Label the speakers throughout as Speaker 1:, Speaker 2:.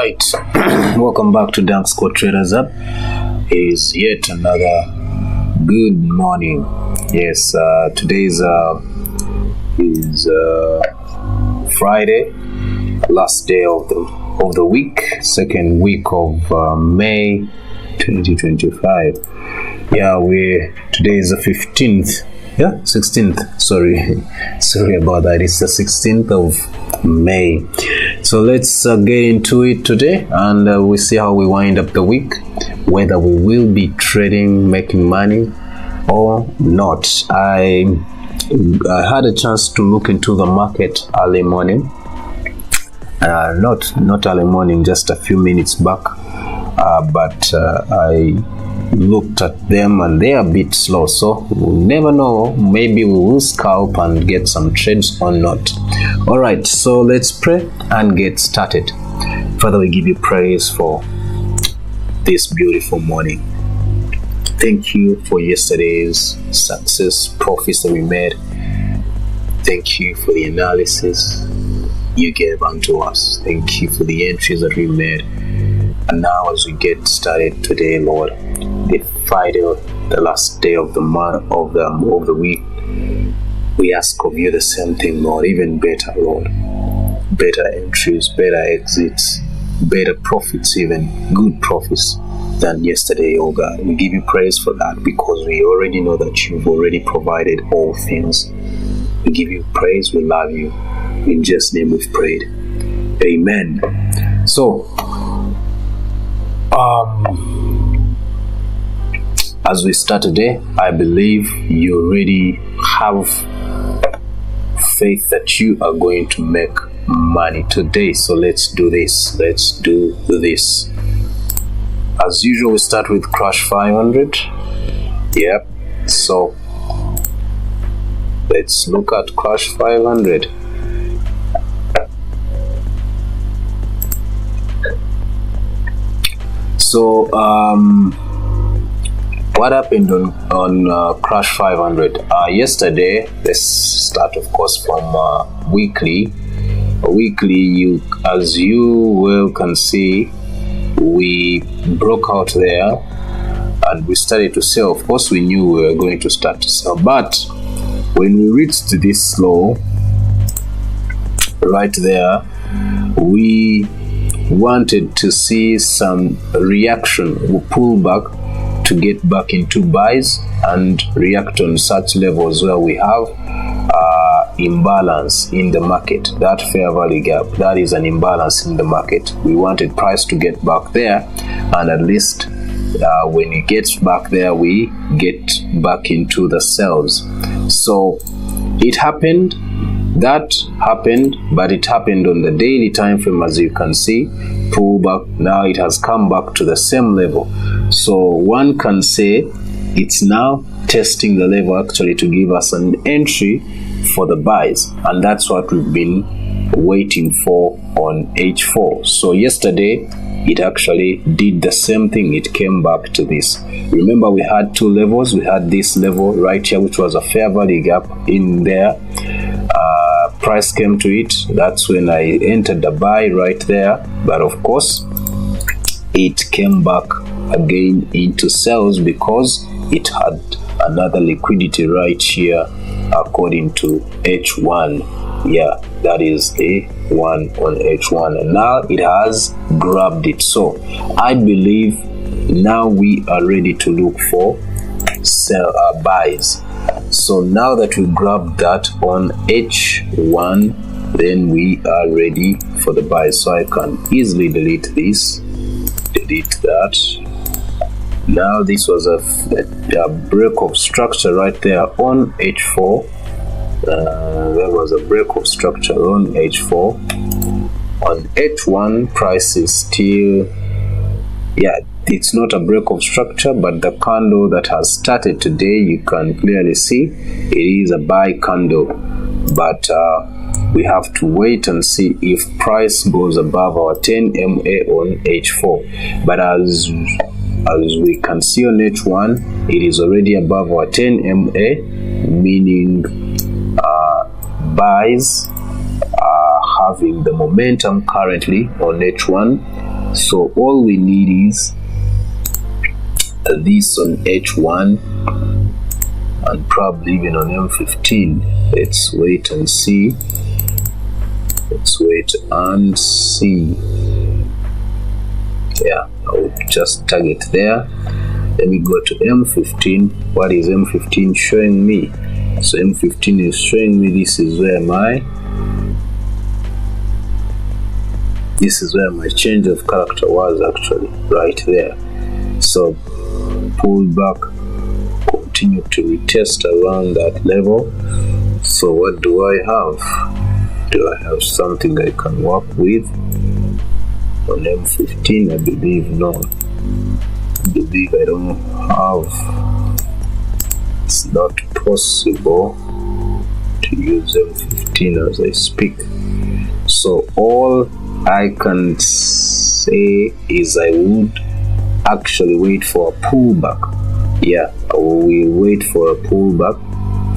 Speaker 1: Right, welcome back to Dankscore Traders App. It is yet another good morning. Yes, today is Friday, last day of the week, second week of May 2025. Yeah, today is the 15th. Yeah, 16th. Sorry about that. It's the 16th of May. So let's get into it today, and we see how we wind up the week, whether we will be trading, making money or not. I had a chance to look into the market early morning. Not early morning, just a few minutes back. But I looked at them and they are a bit slow, so we'll never know. Maybe we will scalp and get some trades or not. All right, so let's pray and get started. Father, we give you praise for this beautiful morning. Thank you for yesterday's success, profits that we made. Thank you for the analysis you gave unto us. Thank you for the entries that we made. And now as we get started today, Lord, the Friday, the last day of the month of the week, we ask of you the same thing, Lord, even better, Lord. Better entries, better exits, better profits, even good profits than yesterday, oh God. We give you praise for that because we already know that you've already provided all things. We give you praise, we love you. In Jesus' name we've prayed. Amen. So, as we start today, I believe you already have faith that you are going to make money today. So let's do this. As usual, we start with Crash 500. Yep. So let's look at Crash 500. So what happened on Crash 500? Yesterday, let's start of course from weekly. Weekly, as you well can see, we broke out there and we started to sell. Of course, we knew we were going to start to sell, but when we reached this low right there, we wanted to see some reaction. We pull back to get back into buys and react on such levels where we have imbalance in the market. That fair value gap, that is an imbalance in the market. We wanted price to get back there, and at least when it gets back there, we get back into the sells. So it happened. That happened, but it happened on the daily time frame. As you can see, pull back. Now it has come back to the same level. So one can say it's now testing the level actually to give us an entry for the buys, and that's what we've been waiting for on H4. So yesterday it actually did the same thing. It came back to this. Remember, we had two levels. We had this level right here, which was a fair value gap in there. Price came to it. That's when I entered the buy right there. But of course, it came back again into sells because it had another liquidity right here according to H1. Yeah, that is A1 on H1, and now it has grabbed it. So I believe now we are ready to look for buys. So now that we grabbed that on H1, then we are ready for the buy. So I can easily delete this, delete that. Now this was a break of structure right there on H4. There was a break of structure on H4. On H1, price is still, it's not a break of structure, but the candle that has started today, you can clearly see it is a buy candle. But we have to wait and see if price goes above our 10 MA on H4. But as we can see on H1, it is already above our 10 MA, meaning buys are having the momentum currently on H1. So all we need is this on H1 and probably even on M15. Let's wait and see. Let's wait and see. Yeah, I will just target there. Let me go to M15. What is M15 showing me? So M15 is showing me this is where my change of character was actually, right there. So pull back, continue to retest around that level. So what do I have? Do I have something I can work with on M15? I believe no. I believe I don't have. It's not possible to use M15 as I speak. So all I can say is I would actually wait for a pullback. Yeah, I will wait for a pullback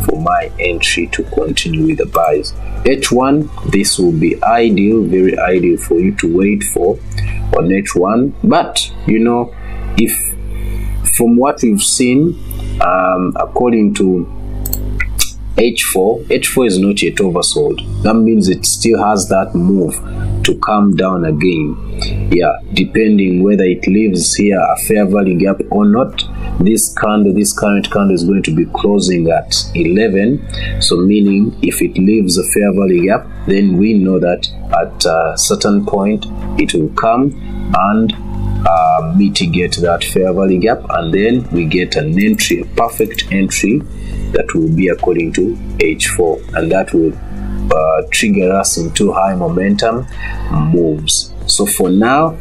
Speaker 1: for my entry to continue with the buys. H1, this will be ideal, very ideal for you to wait for on H1. But you know, if from what we've seen, according to H4 is not yet oversold. That means it still has that move to come down again. Yeah, depending whether it leaves here a fair value gap or not. This current candle is going to be closing at 11. So meaning if it leaves a fair value gap, then we know that at a certain point it will come and mitigate that fair value gap, and then we get an entry, a perfect entry that will be according to H4, and that will trigger us into high momentum moves. So for now,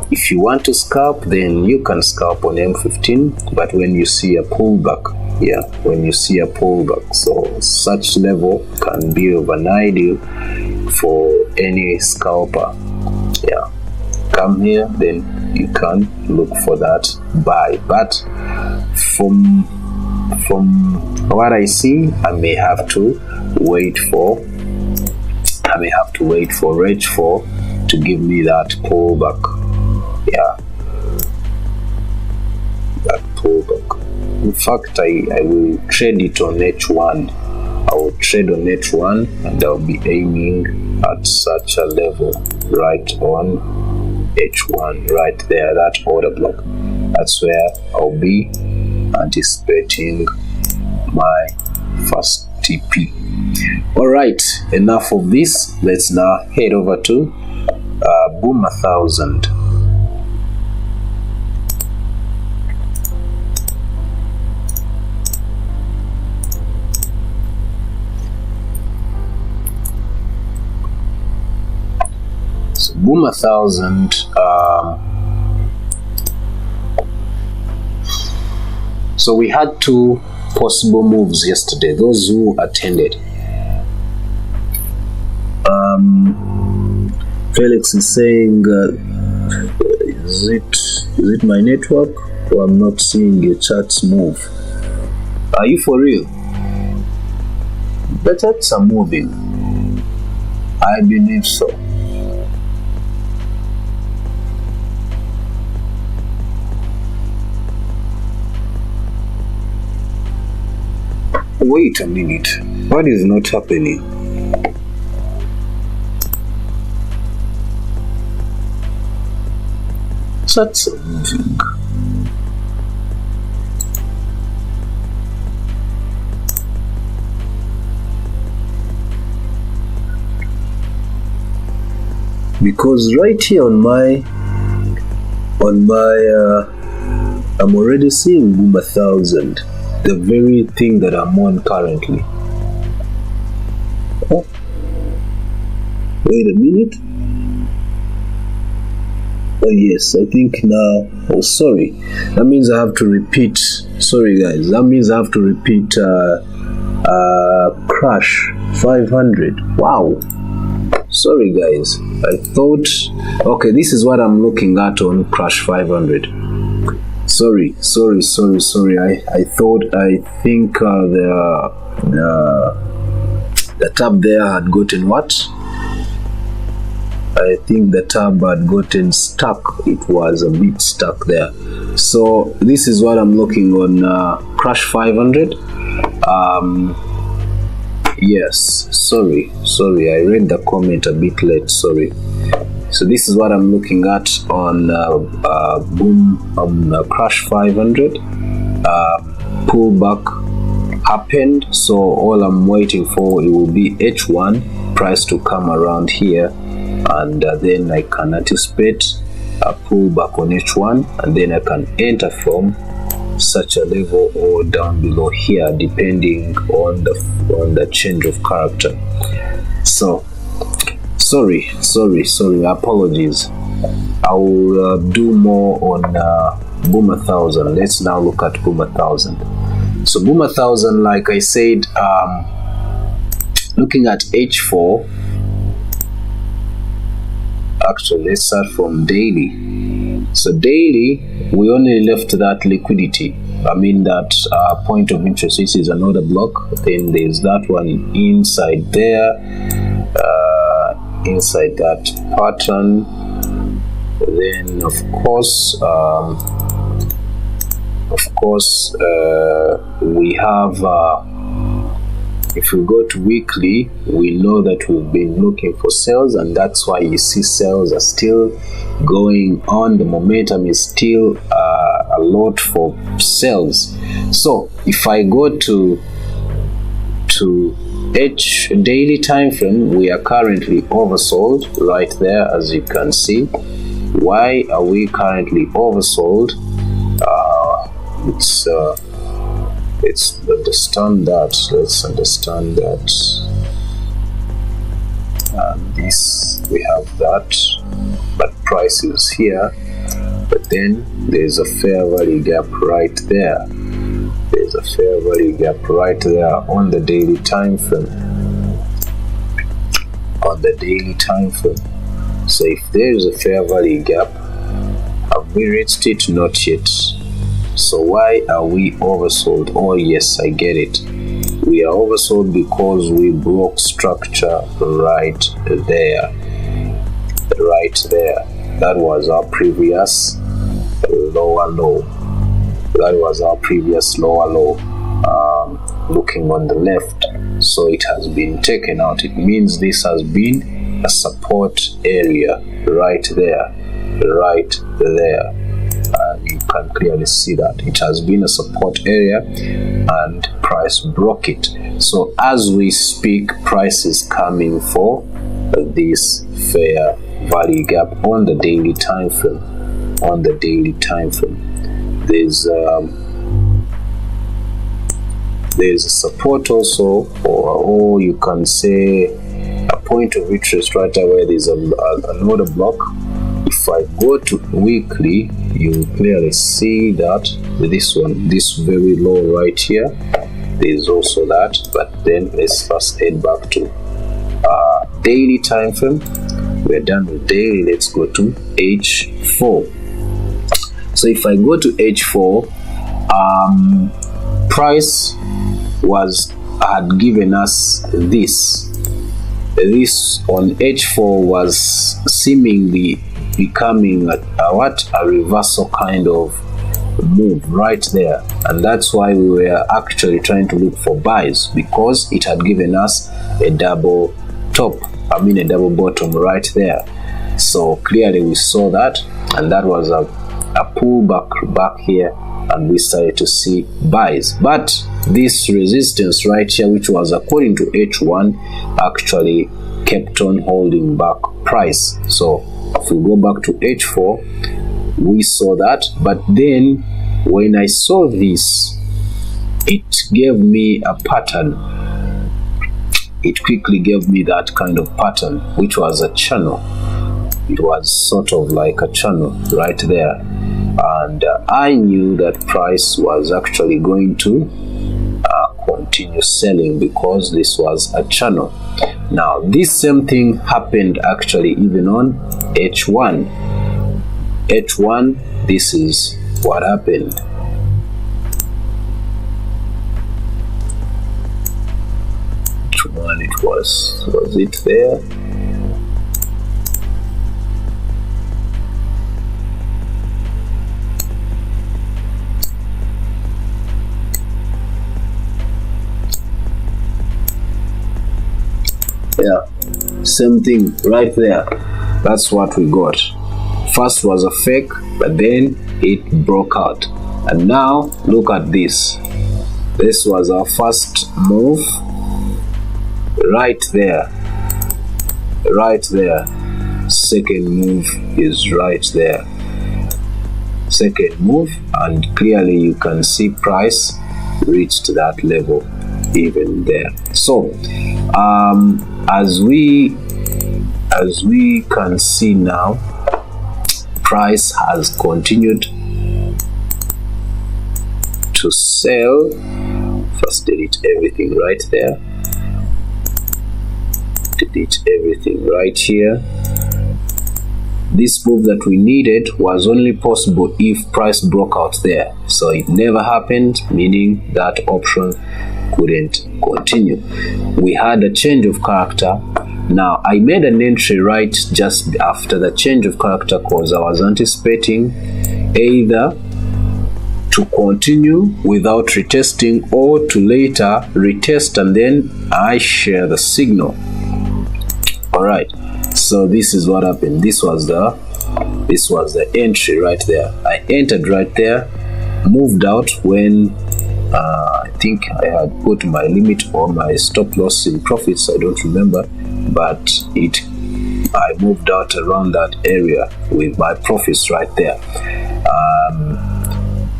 Speaker 1: if you want to scalp, then you can scalp on M15, but when you see a pullback, yeah, when you see a pullback, so such level can be of an ideal for any scalper. Yeah, come here, then you can look for that buy. But from what I see, I may have to wait for H4 to give me that pullback. Yeah, that pullback. In fact, I will trade it on H1. I will trade on H1 and I'll be aiming at such a level right on H1, right there, that order block. That's where I'll be anticipating my first TP. Alright, enough of this. Let's now head over to Boom 1000. So Boom 1000, so we had two possible moves yesterday, those who attended. Felix is saying, is it my network, or I'm not seeing your charts move? Are you for real? The charts are moving. I believe so. Wait a minute, what is not happening? Charts are moving. Because right here on my I'm already seeing Boom 1000. The very thing that I'm on currently. Oh, wait a minute. Oh yes, I think now. Oh, sorry. That means I have to repeat. Sorry guys. That means I have to repeat. Crash 500. Wow. Sorry guys. I thought. Okay, this is what I'm looking at on Crash 500. Sorry. I think the tab there had gotten what? I think the tab had gotten stuck. It was a bit stuck there. So this is what I'm looking on Crash 500. Yes, sorry, I read the comment a bit late, sorry. So this is what I'm looking at on Crash 500. Pullback happened, so all I'm waiting for, it will be H1 price to come around here, and then I can anticipate a pullback on H1, and then I can enter from such a level or down below here, depending on the change of character. So sorry, apologies. I will do more on Boom 1000. Let's now look at Boom 1000. So Boom 1000, like I said, looking at H4. Actually, let's start from daily. So daily, we only left that liquidity. I mean that point of interest. This is another block. Then there's that one inside there, inside that pattern. Then of course, we have. If we go to weekly, we know that we've been looking for sales, and that's why you see sales are still going on. The momentum is still a lot for sales. So if I go to H daily time frame, we are currently oversold right there, as you can see. Why are we currently oversold? Let's understand that. And this, we have that, but price is here, but then there's a fair value gap right there. There's a fair value gap right there on the daily time frame. So if there is a fair value gap, have we reached it? Not yet. So why are we oversold? Oh yes, I get it. We are oversold because we broke structure right there. That was our previous lower low. Looking on the left, so it has been taken out. It means this has been a support area right there. You can clearly see that it has been a support area and price broke it. So as we speak, price is coming for this fair value gap on the daily time frame. There's a support also, or you can say a point of interest right away. There's another block. If I go to weekly, you clearly see that this very low right here, there's also that. But then let's first head back to daily time frame. We're done with daily. Let's go to H4. So if I go to H4, price had given us this on H4 was seemingly becoming a reversal kind of move right there, and that's why we were actually trying to look for buys, because it had given us a double bottom right there. So clearly we saw that, and that was a pullback back here, and we started to see buys. But this resistance right here, which was according to H1, actually kept on holding back price. So if we go back to H4, we saw that. But then when I saw this, it gave me a pattern. It quickly gave me that kind of pattern, which was a channel. It was sort of like a channel right there, and I knew that price was actually going to continue selling because this was a channel. Now this same thing happened actually even on H1. This is what happened. H1, it was it there? Yeah, same thing right there. That's what we got. First was a fake, but then it broke out. And now look at this. This was our first move. Right there. Right there. Second move is right there. Second move, and clearly you can see price reached that level even there. So as we can see now, price has continued to sell. First delete everything right there, delete everything right here. This move that we needed was only possible if price broke out there, so it never happened, meaning that option couldn't continue. We had a change of character. Now I made an entry right just after the change of character because I was anticipating either to continue without retesting or to later retest and then I share the signal. Alright, so this is what happened. This was the entry right there. I entered right there, moved out when I think I had put my limit or my stop loss in profits, I don't remember, but I moved out around that area with my profits right there.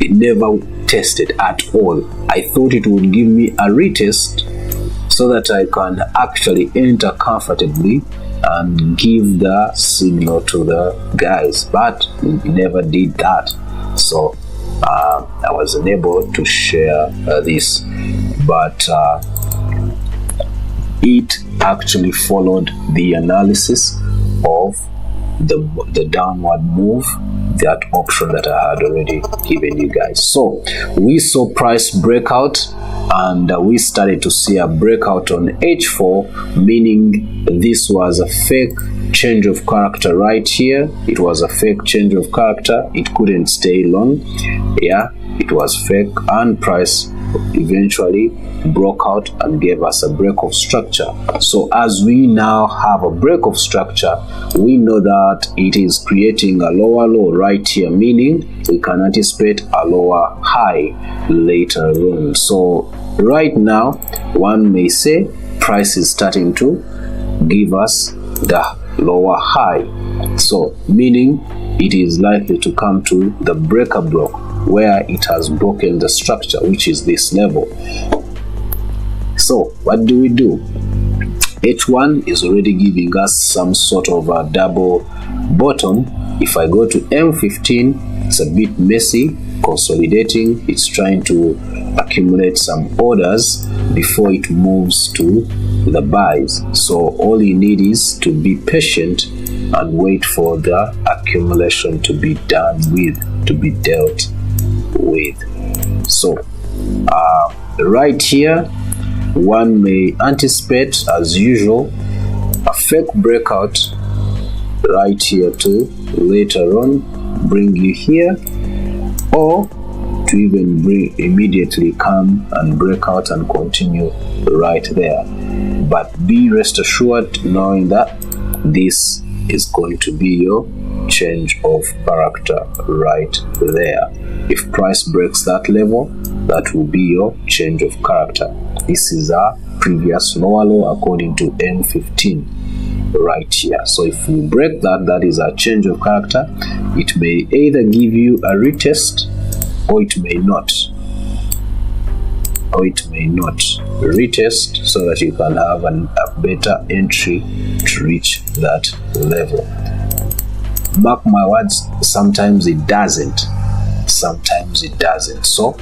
Speaker 1: It never tested at all. I thought it would give me a retest so that I can actually enter comfortably and give the signal to the guys, but it never did that. So I was unable to share this, but it actually followed the analysis of the downward move, that option that I had already given you guys. So we saw price breakout, and we started to see a breakout on H4, meaning this was a fake change of character right here. It was a fake change of character. It couldn't stay long. Yeah, it was fake, and price eventually broke out and gave us a break of structure. So as we now have a break of structure, we know that it is creating a lower low right here, meaning we can anticipate a lower high later on. So right now one may say price is starting to give us the lower high, so meaning it is likely to come to the breaker block where it has broken the structure, which is this level. So what do we do? H1 is already giving us some sort of a double bottom. If I go to M15, it's a bit messy, consolidating. It's trying to accumulate some orders before it moves to the buys. So all you need is to be patient and wait for the accumulation to be done with, to be dealt with. So right here one may anticipate, as usual, a fake breakout right here to later on bring you here, or to even immediately come and break out and continue right there. But be rest assured knowing that this is going to be your change of character right there. If price breaks that level, that will be your change of character. This is our previous lower low according to M15 right here. So if we break that, that is our change of character. It may either give you a retest, or it may not. Or it may not retest, so that you can have a better entry to reach that level. Mark my words, sometimes it doesn't. Sometimes it doesn't. So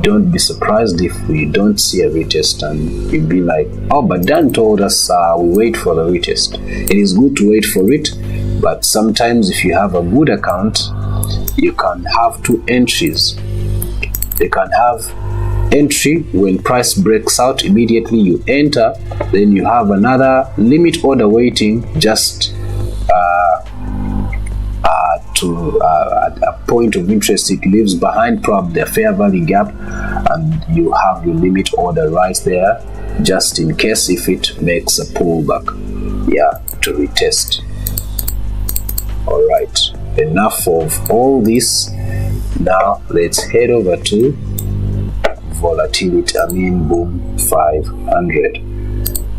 Speaker 1: don't be surprised if we don't see a retest and you'll be like, oh, but Dan told us we wait for the retest. It is good to wait for it, but sometimes if you have a good account, you can have two entries. You can have entry when price breaks out, immediately you enter, then you have another limit order waiting just to a point of interest it leaves behind, probably the fair value gap, and you have your limit order right there just in case if it makes a pullback, yeah, to retest. All right, enough of all this. Now let's head over to volatility, boom 500.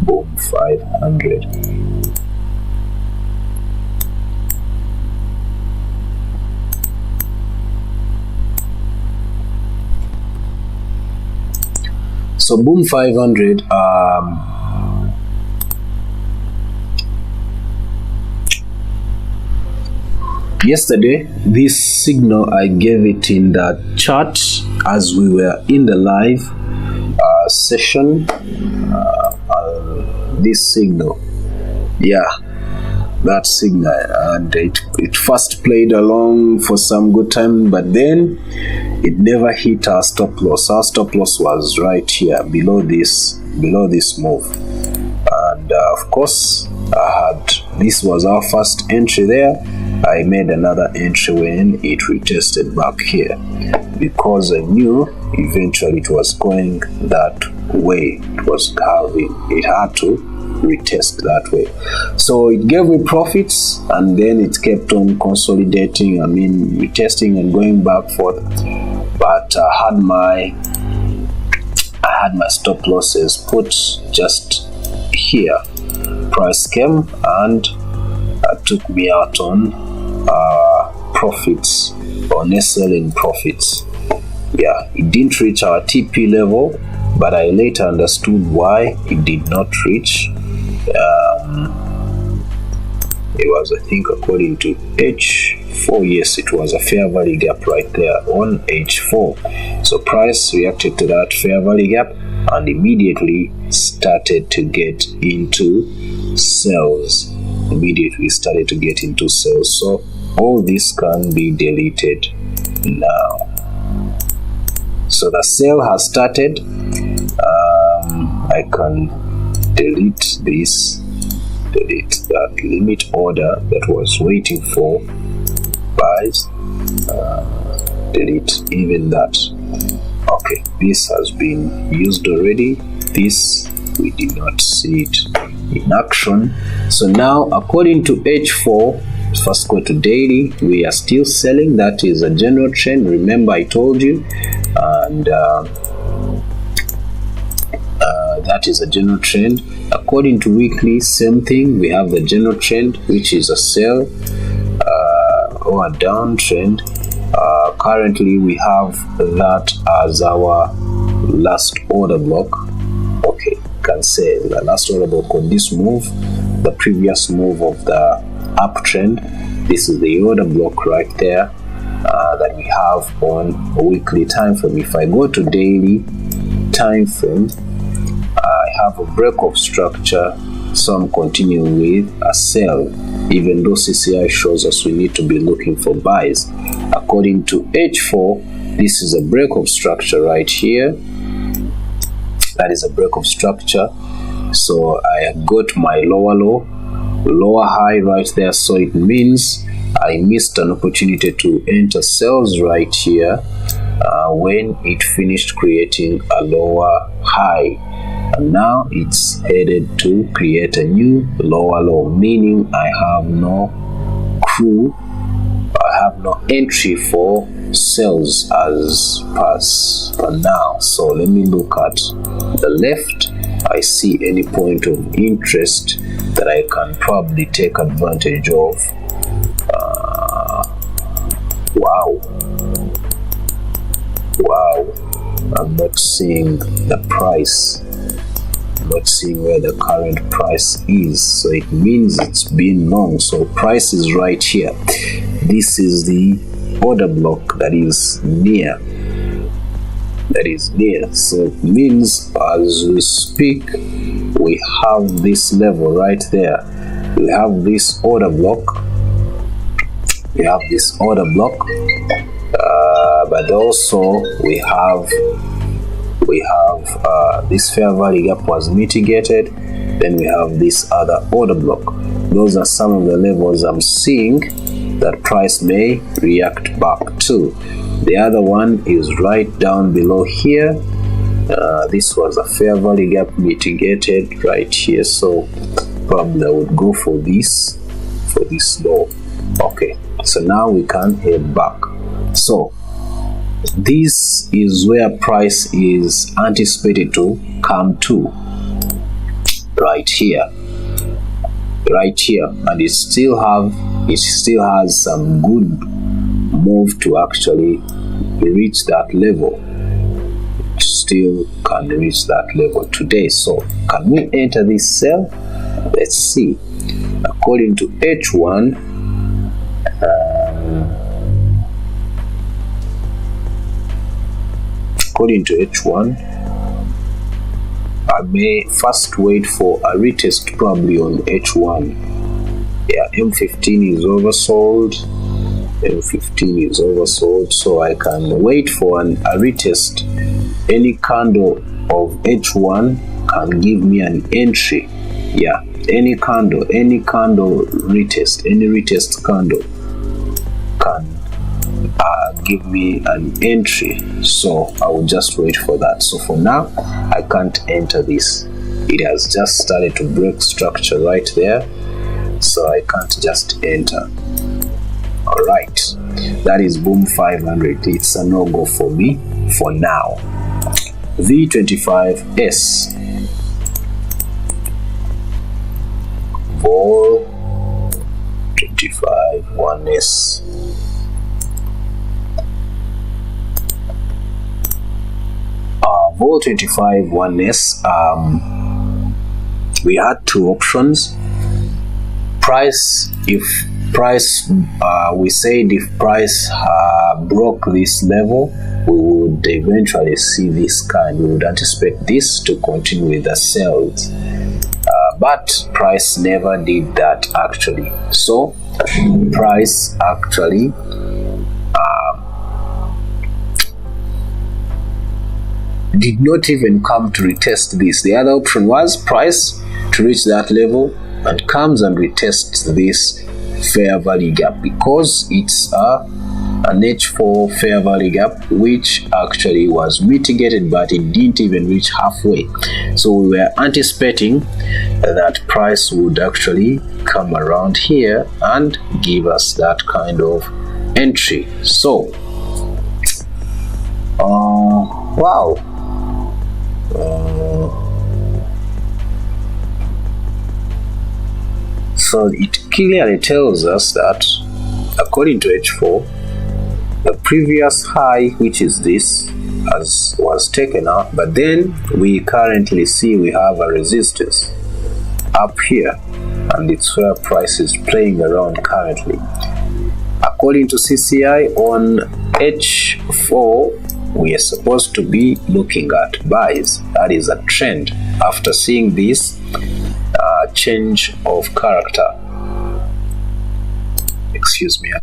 Speaker 1: Boom 500. So boom 500, yesterday this signal I gave it in the chart as we were in the live session. This signal, yeah, that signal, and it first played along for some good time, but then it never hit our stop loss. Our stop loss was right here below this move, and of course this was our first entry there. I made another entry when it retested back here because I knew eventually it was going that way. It had to retest that way. So it gave me profits, and then it kept on consolidating, retesting and going back forth. But I had my stop losses put just here. Price came and took me out on profits, or net selling profits. Yeah, it didn't reach our TP level, but I later understood why it did not reach. It was, I think, according to H4, yes, it was a fair value gap right there on H4. So price reacted to that fair value gap and immediately started to get into sales. So all this can be deleted now. So the sale has started. I can delete this, delete that limit order that was waiting for buys, delete even that. Okay, this has been used already. This, we did not see it in action. So now, according to H4, first go to daily, we are still selling. That is a general trend, remember I told you, and that is a general trend. According to weekly, same thing, we have the general trend, which is a sell or a downtrend. Currently we have that as our last order block. Okay, can say the last order block on this move, the previous move of the uptrend. This is the order block right there that we have on a weekly time frame. If I go to daily time frame, I have a break of structure, so I'm continuing with a sell, even though CCI shows us we need to be looking for buys. According to H4, this is a break of structure right here. That is a break of structure. So I got my lower low, lower high right there, so it means I missed an opportunity to enter sales right here when it finished creating a lower high, and now it's headed to create a new lower low, meaning I have no entry for sales as per now. So let me look at the left. I see any point of interest that I can probably take advantage of. Wow, I'm not seeing the price. I'm not seeing where the current price is, so it means it's been long. So price is right here. This is the order block that is near. So it means as we speak, we have this level right there. We have this order block. But also we have this fair value gap was mitigated. Then we have this other order block. Those are some of the levels I'm seeing that price may react back to. The other one is right down below here. This was a fair value gap mitigated right here, so probably I would go for this low. Okay, so now we can head back. So this is where price is anticipated to come to, right here, and it still has some good move to actually reach that level. It still can reach that level today. So can we enter this sell? Let's see. According to H1, I may first wait for a retest probably on H1. Yeah, M15 is oversold. So I can wait for a retest. Any candle of H1 can give me an entry. Yeah, any candle retest, any retest candle can give me an entry, so I will just wait for that. So for now I can't enter this. It has just started to break structure right there, so I can't just enter. All right, that is boom 500. It's a no-go for me for now. V25S, Vol 25 1S. Vol 25 1S, we had two options. We said if price broke this level, we would eventually see this kind. We would anticipate this to continue with the sales, but price never did that actually. So price actually did not even come to retest this. The other option was price to reach that level and comes and retests this fair value gap, because it's an H4 fair value gap which actually was mitigated, but it didn't even reach halfway. So we were anticipating that price would actually come around here and give us that kind of entry. So wow, so it clearly tells us that according to H4, the previous high, which is this, was taken out, but then we currently see we have a resistance up here, and it's where price is playing around currently. According to CCI on H4, we are supposed to be looking at buys. That is a trend after seeing this change of character. Excuse me.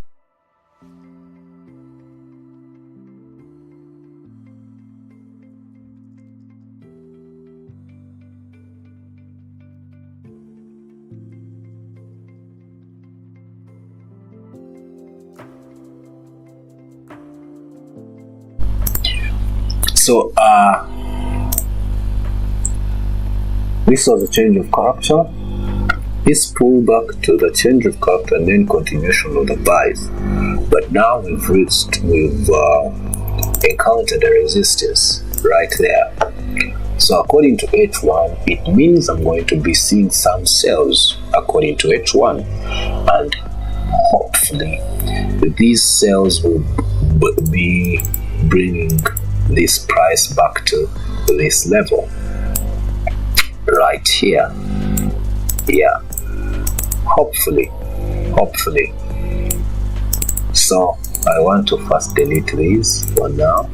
Speaker 1: So this was a change of character. This pulled back to the change of character and then continuation of the buys. But now we've encountered a resistance right there. So according to H1, it means I'm going to be seeing some sales according to H1, and hopefully these sales will be bringing this price back to this level right here. Yeah, hopefully. So I want to first delete these for now.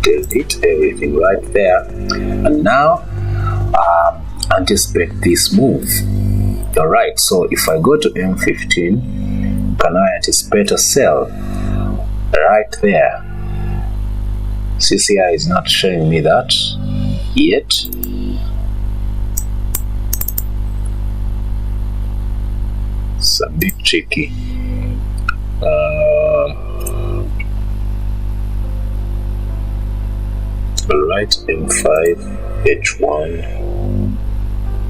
Speaker 1: Delete everything right there, and now anticipate this move. All right, so if I go to M15, can I anticipate a sell right there? CCI is not showing me that yet. it's a bit tricky. Alright, M5, H1,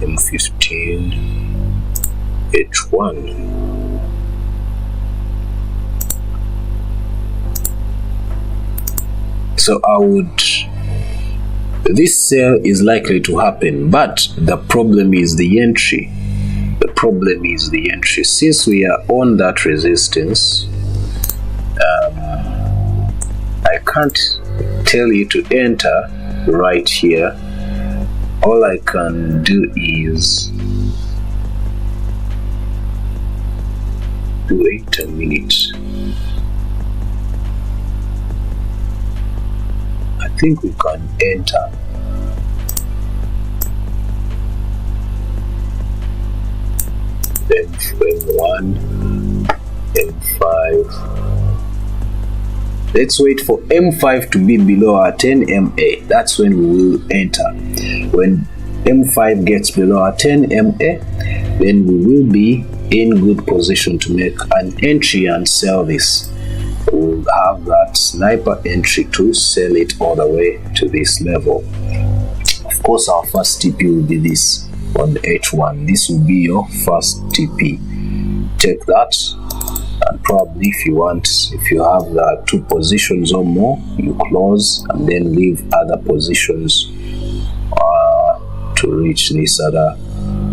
Speaker 1: M15, H1. So this sale is likely to happen, but the problem is the entry. Since we are on that resistance, I can't tell you to enter right here. All I can do is wait a minute. I think we can enter. M1, M5. Let's wait for M5 to be below our 10 MA. That's when we will enter. When M5 gets below our 10 MA, then we will be in good position to make an entry and sell this. We'll have that sniper entry to sell it all the way to this level. Of course, our first TP will be this on H1. This will be your first TP. Take that, and probably if you have the 2 positions or more, you close and then leave other positions to reach this other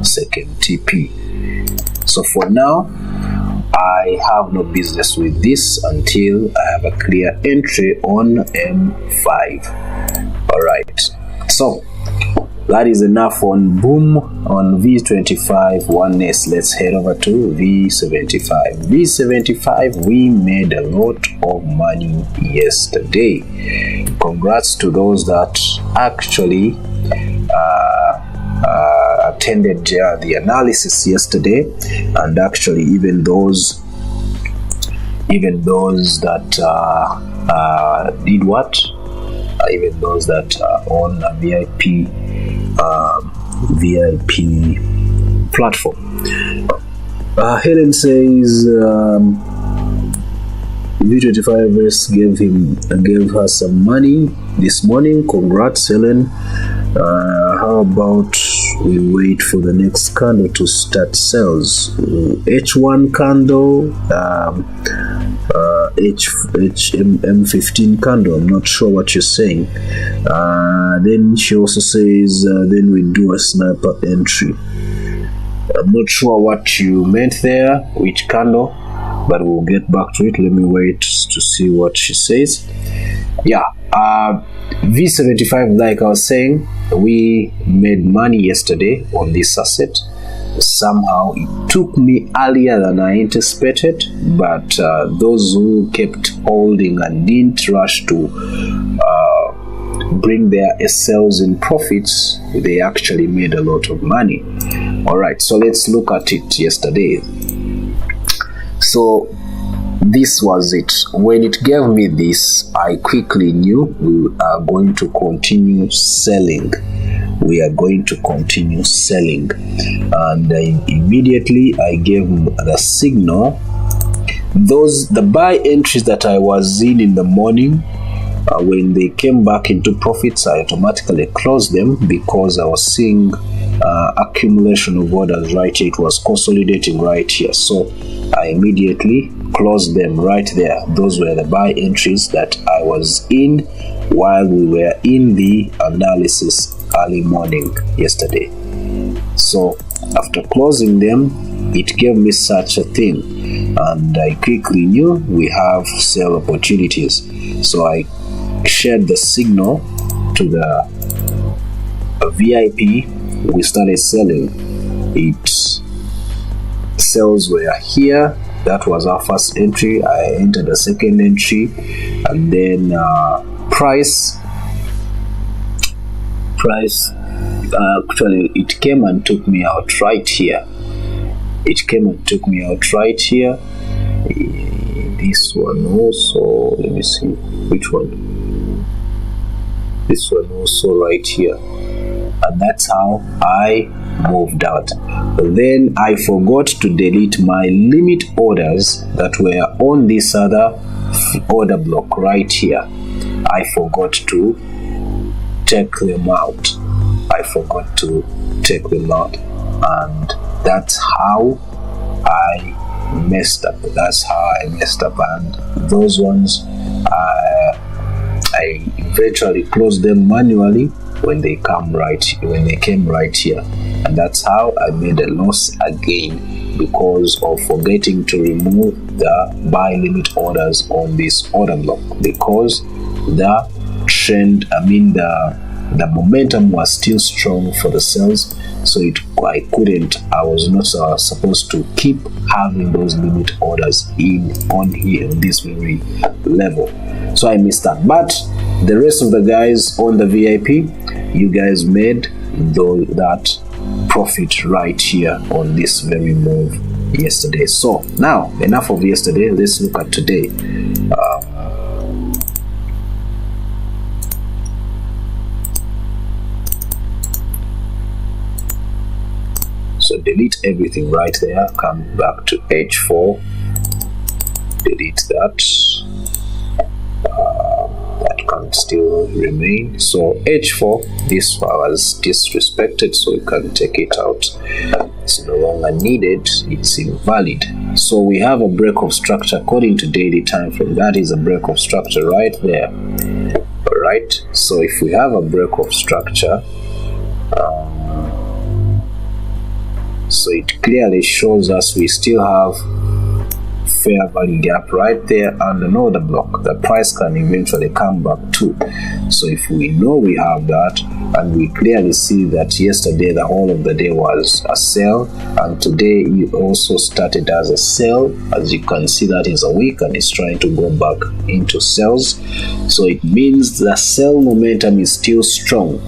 Speaker 1: second TP. So for now, I have no business with this until I have a clear entry on M5. Alright, so that is enough on boom on V25 oneness. Let's head over to V75. V75, we made a lot of money yesterday. Congrats to those that actually attended the analysis yesterday, and actually even those that did what? Even those that are on a VIP platform. Helen says V25S gave her some money this morning. Congrats, Helen. How about we wait for the next candle to start sales? H1 candle, M15 candle. I'm not sure what you're saying. Then she also says then we do a sniper entry. I'm not sure what you meant there, which candle, but we'll get back to it. Let me wait to see what she says. Yeah, V75, like I was saying, we made money yesterday on this asset. Somehow it took me earlier than I anticipated, but those who kept holding and didn't rush to bring their sales in profits, they actually made a lot of money. Alright, so let's look at it yesterday. So this was it. When it gave me this, I quickly knew we are going to continue selling. And immediately I gave the signal. The buy entries that I was in the morning, when they came back into profits, I automatically closed them because I was seeing accumulation of orders right here. It was consolidating right here, so I immediately closed them right there. Those were the buy entries that I was in while we were in the analysis early morning yesterday. So after closing them, it gave me such a thing, and I quickly knew we have sell opportunities. So I shared the signal to the VIP. We started selling. Sales were here. That was our first entry. I entered the second entry, and then price actually it came and took me out right here. This one also, let me see which one. This one also right here, and that's how I moved out. Then I forgot to delete my limit orders that were on this other order block right here. I forgot to take them out. And that's how I messed up. And those ones I eventually closed them manually when they came right here, and that's how I made a loss again, because of forgetting to remove the buy limit orders on this order block, because the trend, the momentum was still strong for the sales, so I was not supposed to keep having those limit orders on here in this very level. So I missed that. But the rest of the guys on the VIP, you guys made that profit right here on this very move yesterday. So now, enough of yesterday, let's look at today. So delete everything right there, come back to H4, delete that. That can still remain. So H4, this was disrespected, so you can take it out. It's no longer needed, it's invalid. So we have a break of structure according to daily time frame. That is a break of structure right there. Alright, so if we have a break of structure, so it clearly shows us we still have fair value gap right there and another block. The price can eventually come back too. So if we know we have that, and we clearly see that yesterday the whole of the day was a sell, and today it also started as a sell, as you can see that is a week and it's trying to go back into sells. So it means the sell momentum is still strong.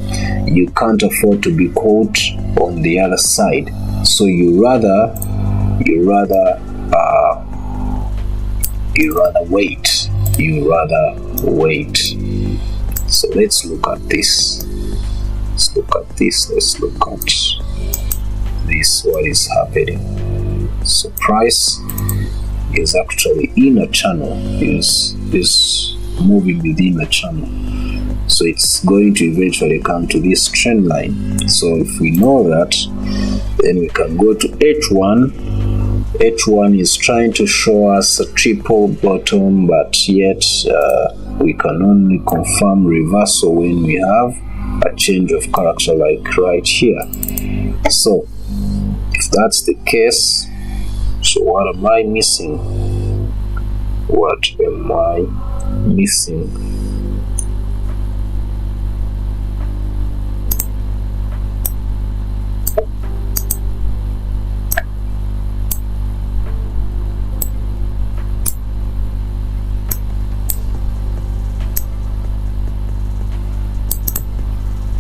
Speaker 1: You can't afford to be caught on the other side. So you rather wait. So let's look at this. Let's look at this. What is happening. So price is actually in a channel, is moving within a channel. So it's going to eventually come to this trend line. So if we know that, then we can go to H1. H1 is trying to show us a triple bottom, but yet we can only confirm reversal when we have a change of character like right here. So if that's the case, so what am I missing?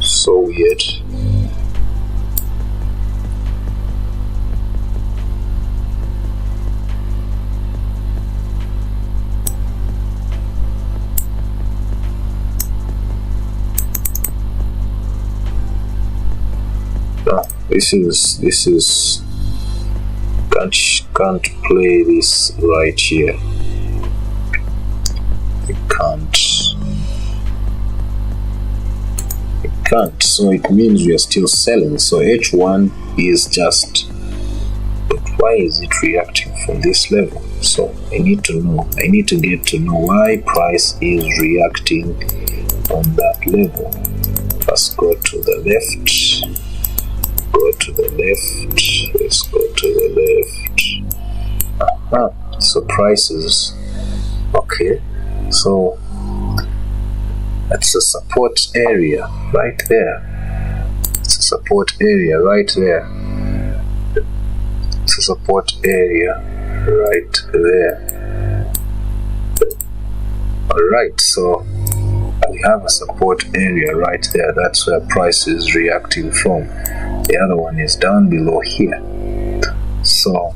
Speaker 1: So weird. This is can't play this right here. It can't. So it means we are still selling. So H1 is just, but why is it reacting from this level? So I need to get to know why price is reacting on that level. Let's go to the left. Let's go to the left. So prices, okay, so that's a support area right there. It's a support area right there. Alright, so we have a support area right there. That's where price is reacting from. The other one is down below here. So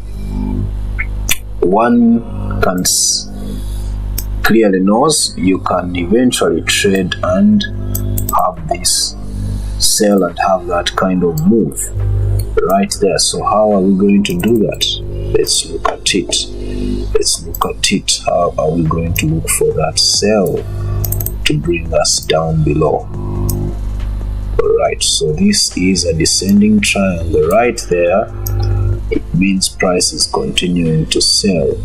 Speaker 1: one can clearly knows you can eventually trade and have this sell and have that kind of move. right there. So how are we going to do that? Let's look at it. How are we going to look for that sell to bring us down below? Alright, so this is a descending triangle right there. It means price is continuing to sell,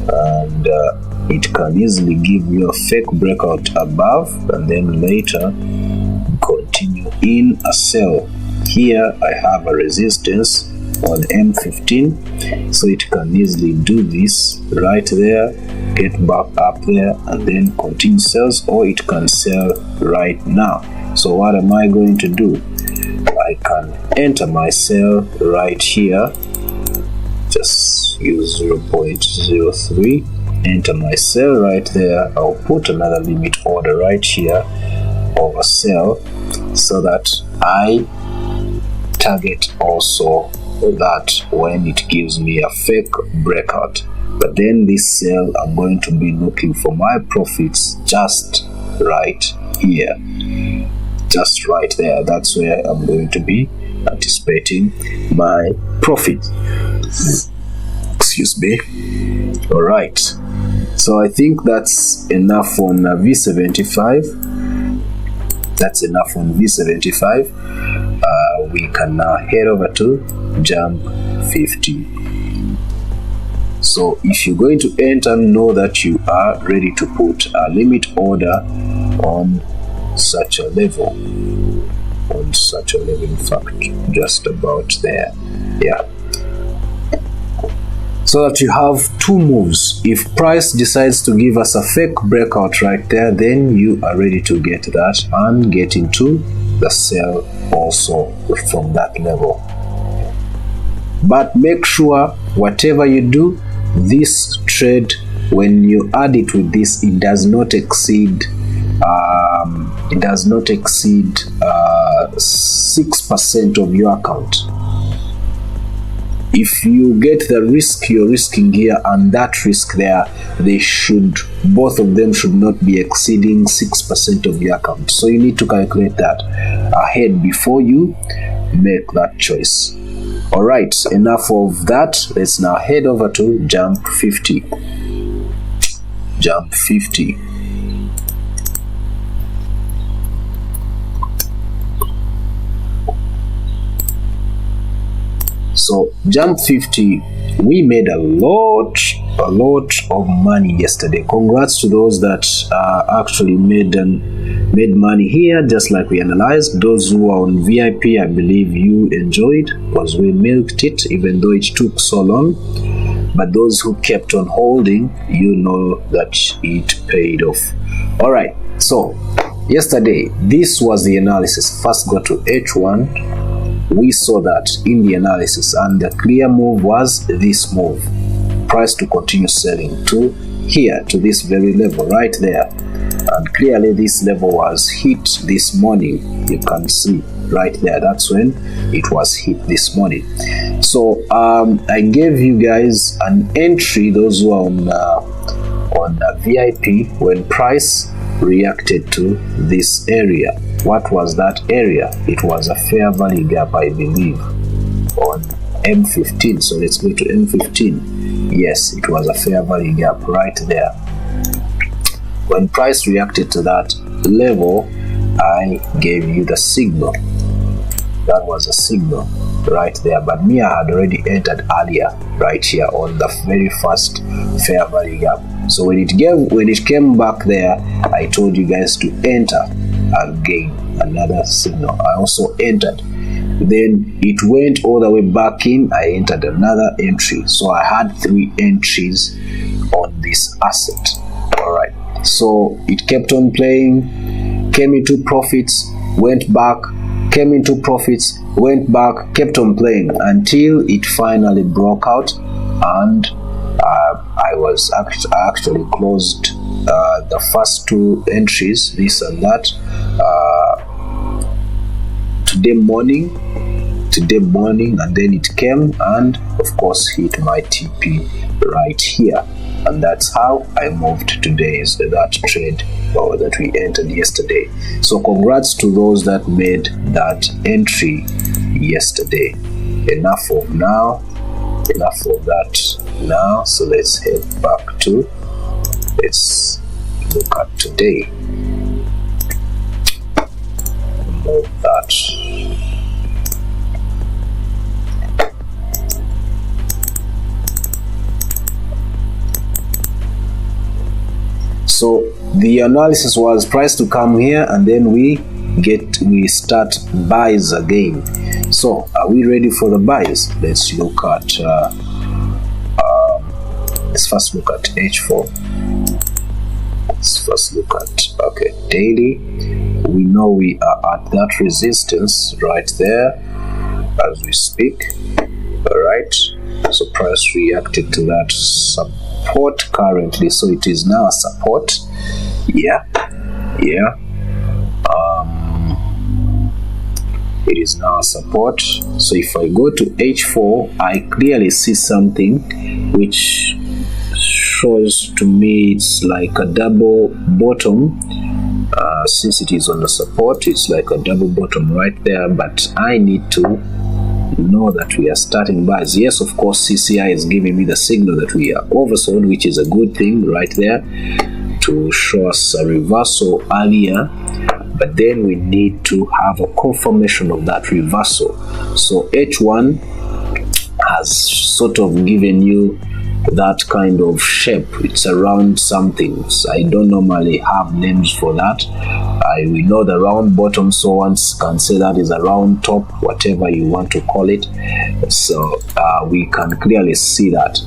Speaker 1: and it can easily give you a fake breakout above and then later continue in a sell. Here I have a resistance on M15, so it can easily do this right there, get back up there and then continue sells, or it can sell right now. So what am I going to do? I can enter my sell right here, just use 0.03, enter my sell right there. I'll put another limit order right here of a sell, so that I target also that when it gives me a fake breakout. But then this sell, I'm going to be looking for my profits just right here, just right there. That's where I'm going to be anticipating my profit. Excuse me. All right, so I think that's enough on V75. That's enough on V75. We can now head over to jump 50. So if you're going to enter, know that you are ready to put a limit order on such a level. In fact, just about there. Yeah. So that you have two moves. If price decides to give us a fake breakout right there, then you are ready to get that and get into the sell also from that level. But make sure whatever you do, this trade, when you add it with this, it does not exceed 6% of your account. If you get the risk you're risking here and that risk there, both of them should not be exceeding 6% of your account. So you need to calculate that ahead before you make that choice. Alright, enough of that. Let's now head over to jump 50. Jump 50. So jump 50, we made a lot of money yesterday. Congrats to those that actually made money here, just like we analyzed. Those who are on VIP, I believe you enjoyed, because we milked it even though it took so long. But those who kept on holding, you know that it paid off. All right, so yesterday this was the analysis. First go to H1. We saw that in the analysis, and the clear move was this move. Price to continue selling to here, to this very level right there. And clearly this level was hit this morning. You can see right there. That's when it was hit this morning. So I gave you guys an entry, those who are on VIP, when price reacted to this area. What was that area? It was a fair value gap, I believe, on M15. So let's go to M15. Yes, it was a fair value gap right there. When price reacted to that level, I gave you the signal. That was a signal right there. But me, I had already entered earlier right here on the very first fair value gap. So when it came back there, I told you guys to enter again, another signal. I also entered. Then it went all the way back in. I entered another entry. So I had 3 entries on this asset. All right. So it kept on playing, came into profits, went back, came into profits, went back, kept on playing until it finally broke out, and I actually closed the first 2 entries, this and that, today morning, and then it came and of course hit my TP right here. And that's how I moved today's that trade that we entered yesterday. So congrats to those that made that entry yesterday. enough of now, enough of that now. So let's head back to, let's look at today. Remove that. So the analysis was price to come here, and then we start buys again. So are we ready for the buys? Let's look at let's first look at H4. Let's first look at, okay, daily. We know we are at that resistance right there as we speak. All right, so price reacted to that support currently, so it is now a support. It is now a support. So if I go to H4, I clearly see something which shows to me it's like a double bottom. Since it is on the support, it's like a double bottom right there, but I need to know that we are starting buys. Yes, of course, CCI is giving me the signal that we are oversold, which is a good thing right there to show us a reversal earlier, but then we need to have a confirmation of that reversal. So H1 has sort of given you that kind of shape. It's around something. So I don't normally have names for that. We know the round bottom, so one can say that is a round top, whatever you want to call it. So we can clearly see that.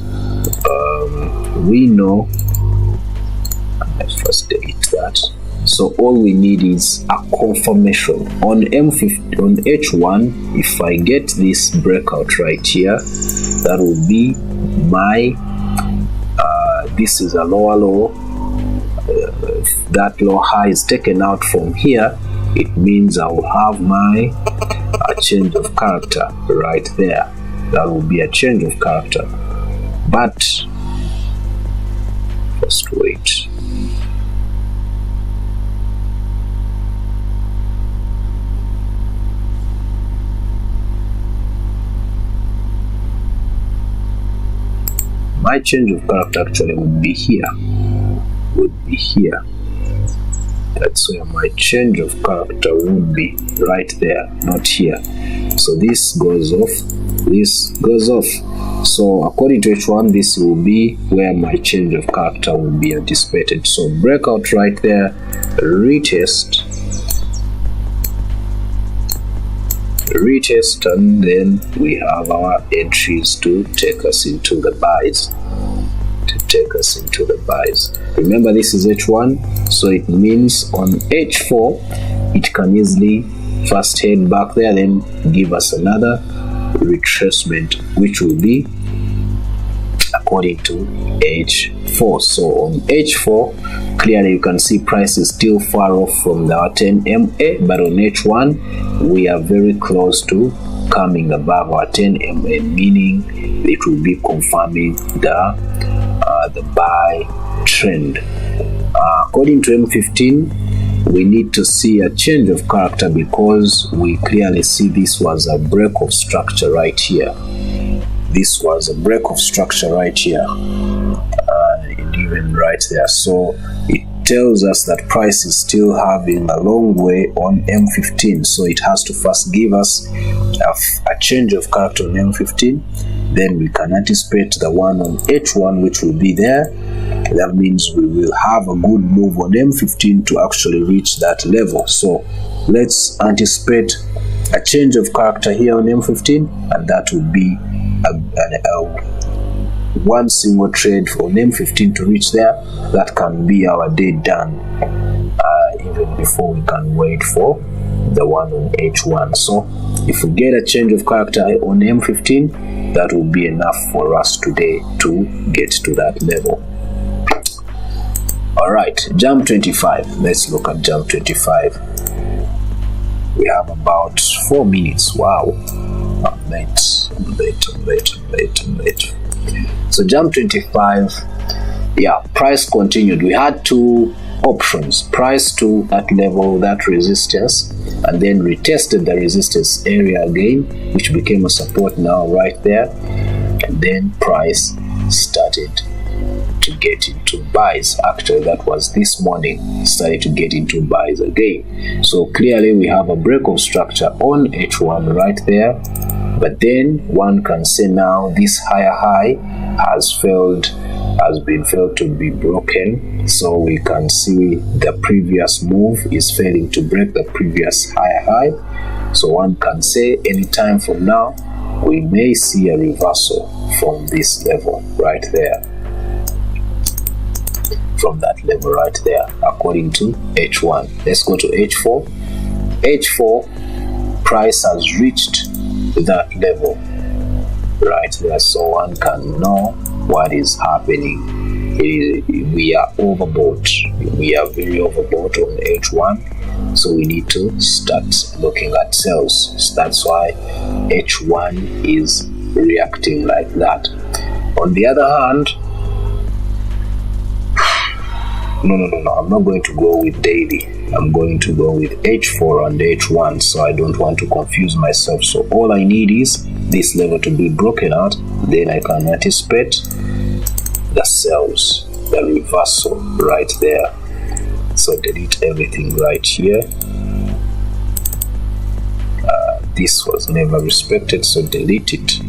Speaker 1: We know, let's first delete that. So all we need is a confirmation on M50, on H1. If I get this breakout right here, that will be my this is a lower low. That low high is taken out from here. It means I will have my change of character right there. That will be a change of character. But just wait. My change of character actually would be here. That's where my change of character would be, right there, not here. So this goes off, this goes off. So according to H1, this will be where my change of character will be anticipated. So breakout right there, retest, and then we have our entries to take us into the buys. Remember, this is H1, so it means on H4 it can easily first head back there, then give us another retracement, which will be according to H4. So on H4, clearly you can see price is still far off from our 10 MA, but on H1 we are very close to coming above our 10 MA, meaning it will be confirming the buy trend. According to M15, we need to see a change of character because we clearly see this was a break of structure right here. This was a break of structure right here, and even right there. So it tells us that price is still having a long way on M15. So it has to first give us a change of character on M15. Then we can anticipate the one on H1, which will be there. That means we will have a good move on M15 to actually reach that level. So let's anticipate a change of character here on M15, and that will be one single trade on M15 to reach there. That can be our day done, even before we can wait for the one on H1. So if we get a change of character on M15, that will be enough for us today to get to that level. All right, jump 25. Let's look at jump 25. We have about 4 minutes. Wow, I'm late. So jump 25, yeah, price continued. We had two options: price to that level, that resistance, and then retested the resistance area again, which became a support now right there, and then price started to get into buys. Actually, that was this morning, started to get into buys again. So clearly we have a break of structure on H1 right there, but then one can say now this higher high has been failed to be broken. So we can see the previous move is failing to break the previous higher high. So one can say anytime from now we may see a reversal from this level right there, from that level right there, according to H1. Let's go to H4. H4, price has reached that level right there, so one can know what is happening. We are overbought. We are very overbought on H1, so we need to start looking at sales. that's why H1 is reacting like that. On the other hand, no, I'm not going to go with daily. I'm going to go with H4 and H1, so I don't want to confuse myself. So all I need is this level to be broken out, then I can anticipate the sells, the reversal right there. So delete everything right here. This was never respected, so delete it.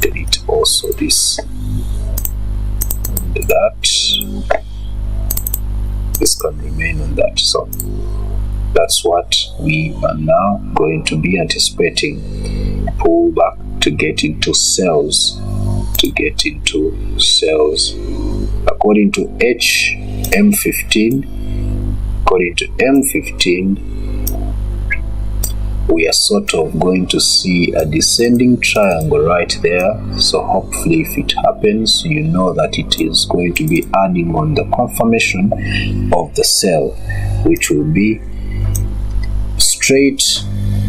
Speaker 1: Delete also this and that. This can remain on that. So that's what we are now going to be anticipating. Pull back to get into sales, according to M15. According to M15, we are sort of going to see a descending triangle right there. So hopefully if it happens, you know that it is going to be adding on the confirmation of the sell, which will be straight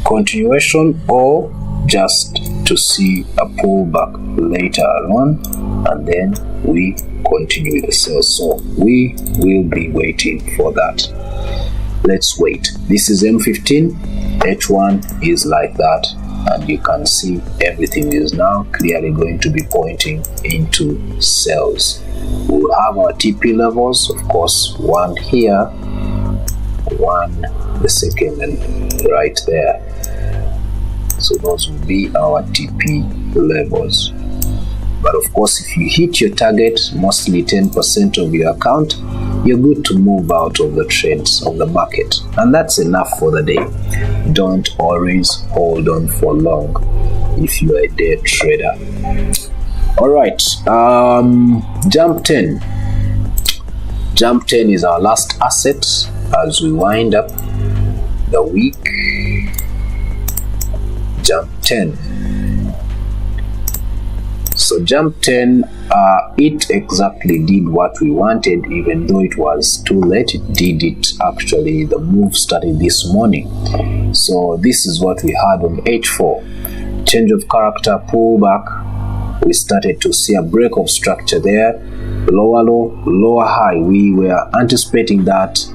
Speaker 1: continuation or just to see a pullback later on, and then we continue the sell. So we will be waiting for that. Let's wait. This is M15. H1 is like that, and you can see everything is now clearly going to be pointing into sells. We'll have our TP levels, of course, one here, one the second, and right there. So those will be our TP levels. But of course, if you hit your target, mostly 10% of your account, you're good to move out of the trades of the market, and that's enough for the day. Don't always hold on for long if you are a day trader. All right, jump 10 is our last asset as we wind up the week. Jump 10. So jump 10, it exactly did what we wanted, even though it was too late. It did it actually. The move started this morning. So this is what we had on H4. Change of character, pullback. We started to see a break of structure there. Lower low, lower high. We were anticipating that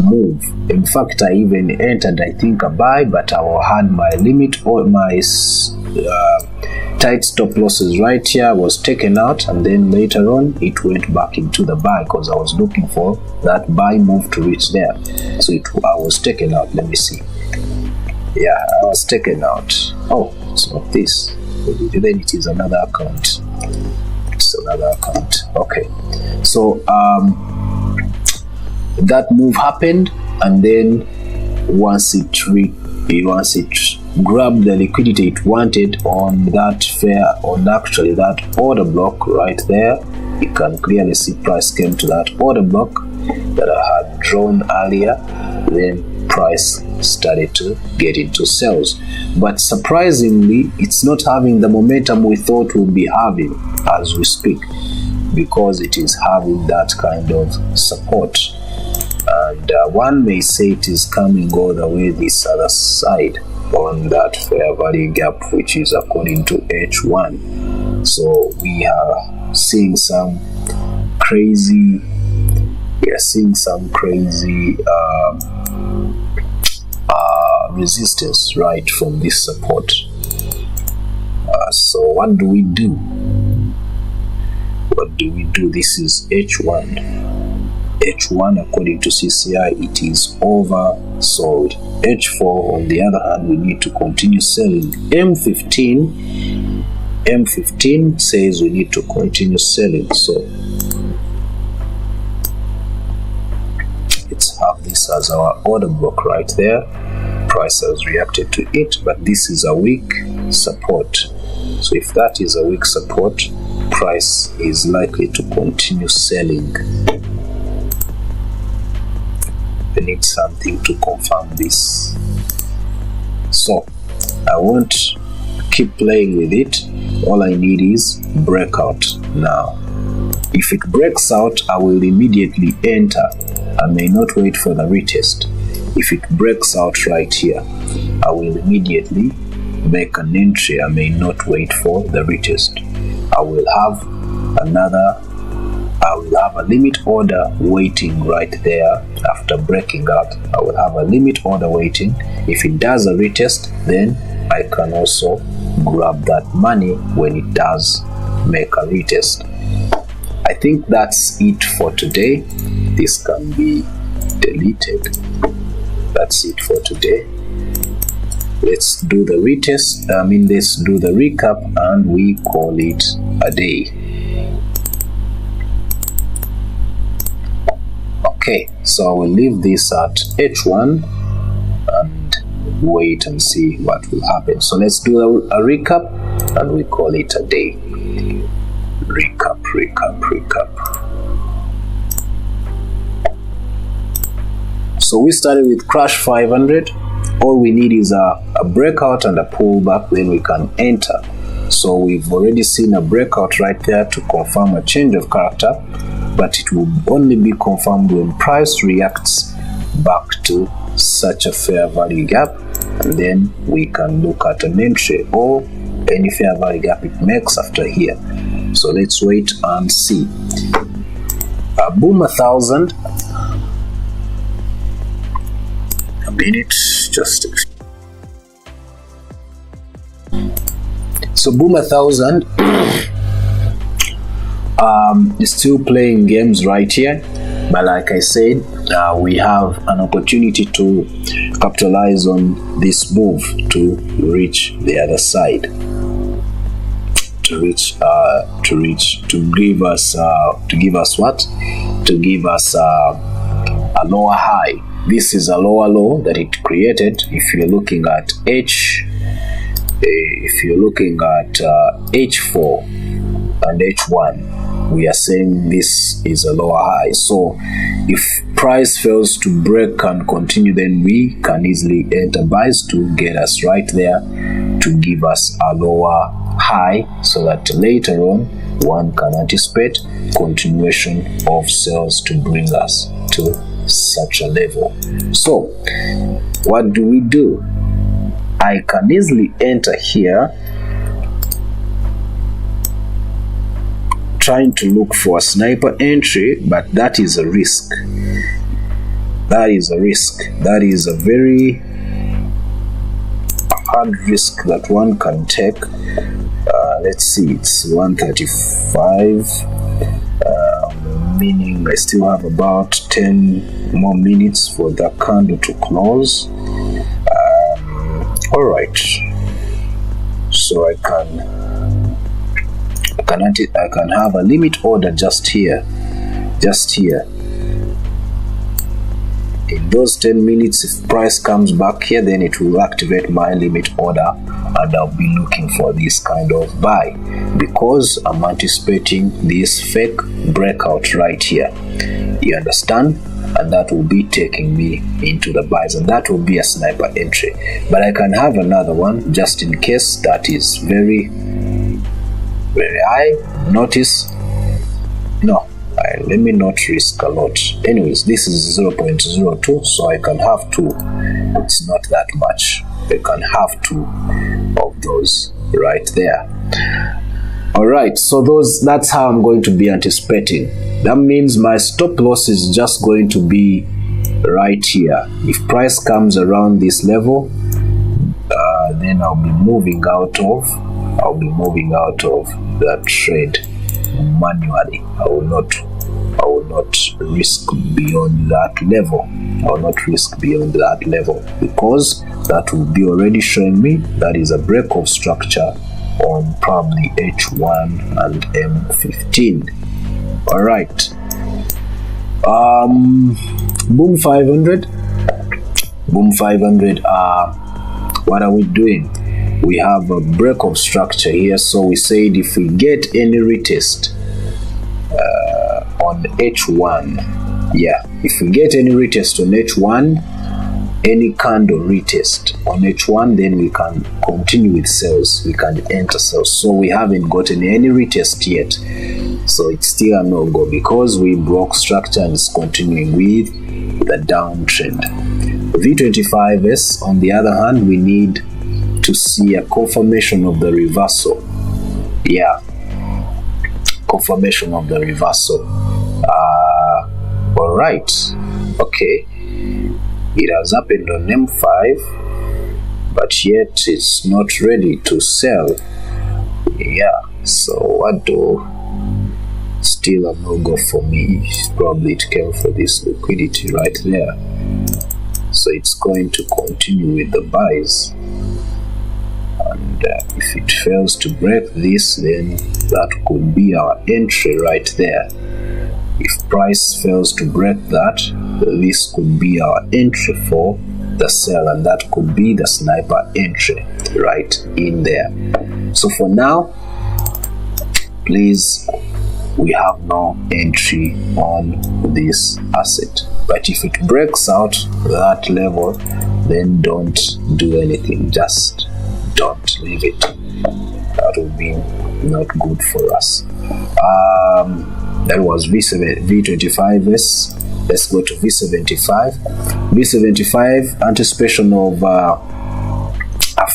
Speaker 1: move. In fact, I even entered, I think, a buy, but I had my limit or my tight stop losses right here was taken out, and then later on it went back into the buy because I was looking for that buy move to reach there. So I was taken out. Let me see. Yeah, I was taken out. Oh, it's not this. Then it is another account. It's another account. Okay. So that move happened, and then once it grabbed the liquidity it wanted on that actually that order block right there, you can clearly see price came to that order block that I had drawn earlier. Then price started to get into sales, but surprisingly it's not having the momentum we thought we'll be having as we speak, because it is having that kind of support, and one may say it is coming all the way this other side on that fair value gap, which is according to H1. So we are seeing some crazy resistance right from this support. So what do we do? What do we do? This is H1. H1 according to CCI, it is oversold. H4 on the other hand, we need to continue selling. M15 says we need to continue selling. So let's have this as our order block right there. Price has reacted to it, but this is a weak support. So if that is a weak support, price is likely to continue selling. We need something to confirm this. So I won't keep playing with it. All I need is breakout now. If it breaks out, I will immediately enter. I may not wait for the retest. If it breaks out right here, I will immediately make an entry. I may not wait for the retest. I will have a limit order waiting right there. After breaking out, I will have a limit order waiting. If it does a retest, then I can also grab that money when it does make a retest. I think that's it for today. This can be deleted. That's it for today. Let's do the retest. Let's do the recap and we call it a day. Okay, so I will leave this at H1 and wait and see what will happen. So let's do a recap and we call it a day. Recap. So we started with crash 500. All we need is a breakout and a pullback, then we can enter. So we've already seen a breakout right there to confirm a change of character, but it will only be confirmed when price reacts back to such a fair value gap, and then we can look at an entry or any fair value gap it makes after here. So let's wait and see. Boom 1000. A minute, just so boom 1000 is still playing games right here, but like I said, we have an opportunity to capitalize on this move to reach the other side, to give us a lower high. This is a lower low that it created. If you're looking at H4 and H1, we are saying this is a lower high. So if price fails to break and continue, then we can easily enter buys to get us right there, to give us a lower high, so that later on one can anticipate continuation of sales to bring us to such a level. So what do we do? I can easily enter here, trying to look for a sniper entry, but that is a risk. That is a very hard risk that one can take. Let's see, it's 135, meaning I still have about 10 more minutes for the candle to close. All right, so I can have a limit order just here. In those 10 minutes, if price comes back here, then it will activate my limit order, and I'll be looking for this kind of buy, because I'm anticipating this fake breakout right here. You understand? And that will be taking me into the buys, and that will be a sniper entry. But I can have another one just in case that is very, very high. Notice, no, let me not risk a lot. Anyways, this is 0.02, so I can have two. It's not that much. I can have two of those right there. All right, so that's how I'm going to be anticipating. That means my stop loss is just going to be right here. If price comes around this level, then I'll be moving out of that trade manually. I will not risk beyond that level. Because that will be already showing me that is a break of structure on probably H1 and M15. All right. Boom 500. What are we doing? We have a break of structure here, so we said if we get any retest on H1, if we get any retest on H1, any candle retest on H1, then we can continue with sales, we can enter sales. So we haven't gotten any retest yet, so it's still a no-go because we broke structure and it's continuing with the downtrend. V25S, on the other hand, we need to see a confirmation of the reversal. Confirmation of the reversal. All right. Okay. It has happened on M5, but yet it's not ready to sell. So what do? Still a no-go for me. Probably it came for this liquidity right there. So it's going to continue with the buys. And if it fails to break this, then that could be our entry right there. If price fails to break that, this could be our entry for the sell, and that could be the sniper entry right in there. So for now, please, we have no entry on this asset. But if it breaks out that level, then don't do anything. Just don't leave it. That will be not good for us. That was V25S. Let's go to V75. V75, anticipation of a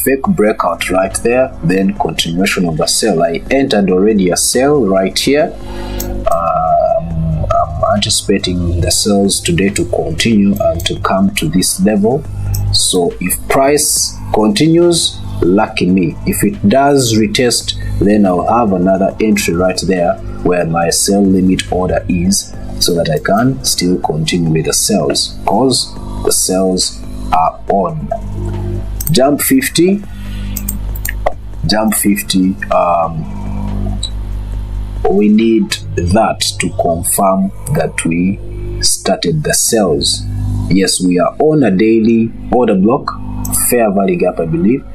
Speaker 1: fake breakout right there, then continuation of the sell. I entered already a sell right here. I'm anticipating the sells today to continue and to come to this level. So if price continues, lucky me. If it does retest, then I'll have another entry right there where my sell limit order is, so that I can still continue with the sells, because the sells are on. Jump 50, we need that to confirm that we started the sells. Yes, we are on a daily order block, fair value gap, I believe,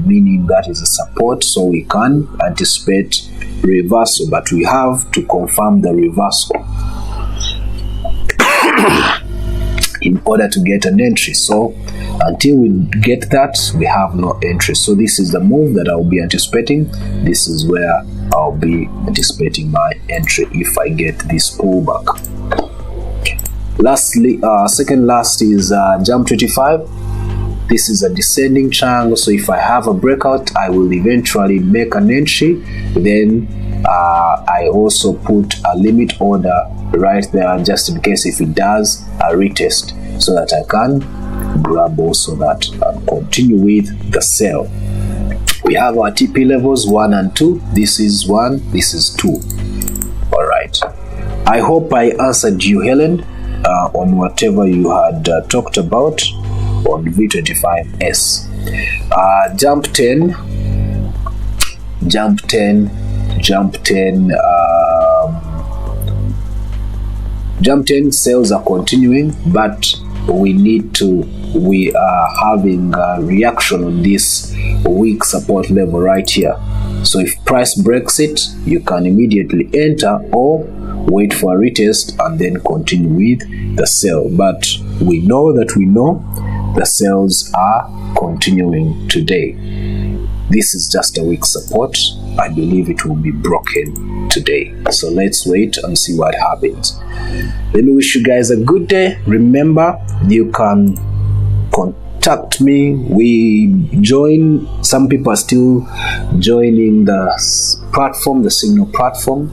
Speaker 1: meaning that is a support, so we can anticipate reversal, but we have to confirm the reversal in order to get an entry. So until we get that, we have no entry. So this is the move that I'll be anticipating. This is where I'll be anticipating my entry if I get this pullback. Lastly, second last is jump 25. This is a descending triangle, so if I have a breakout, I will eventually make an entry. Then I also put a limit order right there, just in case if it does a retest, so that I can grab also that and continue with the sell. We have our TP levels 1 and 2. This is 1, this is 2. All right. I hope I answered you, Helen, on whatever you had talked about on V25S. Jump 10 sales are continuing, but we are having a reaction on this weak support level right here. So if price breaks it, you can immediately enter or wait for a retest and then continue with the sell. But we know the sales are continuing today. This is just a weak support. I believe it will be broken today. So let's wait and see what happens. Let me wish you guys a good day. Remember, you can contact me. Some people are still joining the platform, the Signal platform.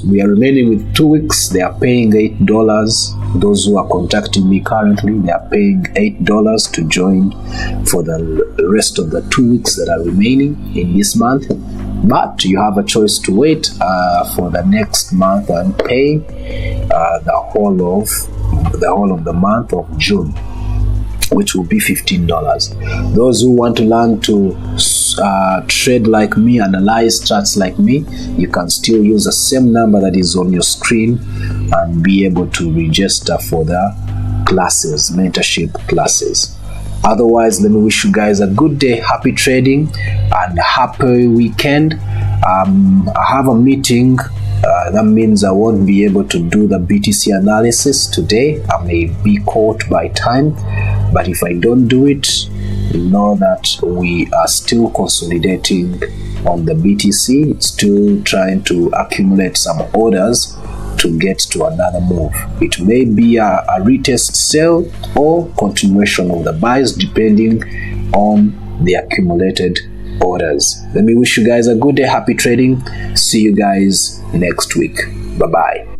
Speaker 1: We are remaining with 2 weeks. They are paying $8. Those who are contacting me currently, they are paying $8 to join for the rest of the 2 weeks that are remaining in this month. But you have a choice to wait for the next month and pay the whole of the month of June, which will be $15. Those who want to learn to trade like me, analyze charts like me, you can still use the same number that is on your screen and be able to register for the classes, mentorship classes. Otherwise, let me wish you guys a good day, happy trading, and happy weekend. I have a meeting. That means I won't be able to do the BTC analysis today. I may be caught by time, but if I don't do it, know that we are still consolidating on the BTC, still trying to accumulate some orders to get to another move. It may be a retest sell or continuation of the buys depending on the accumulated orders. Let me wish you guys a good day, happy trading. See you guys next week. Bye bye.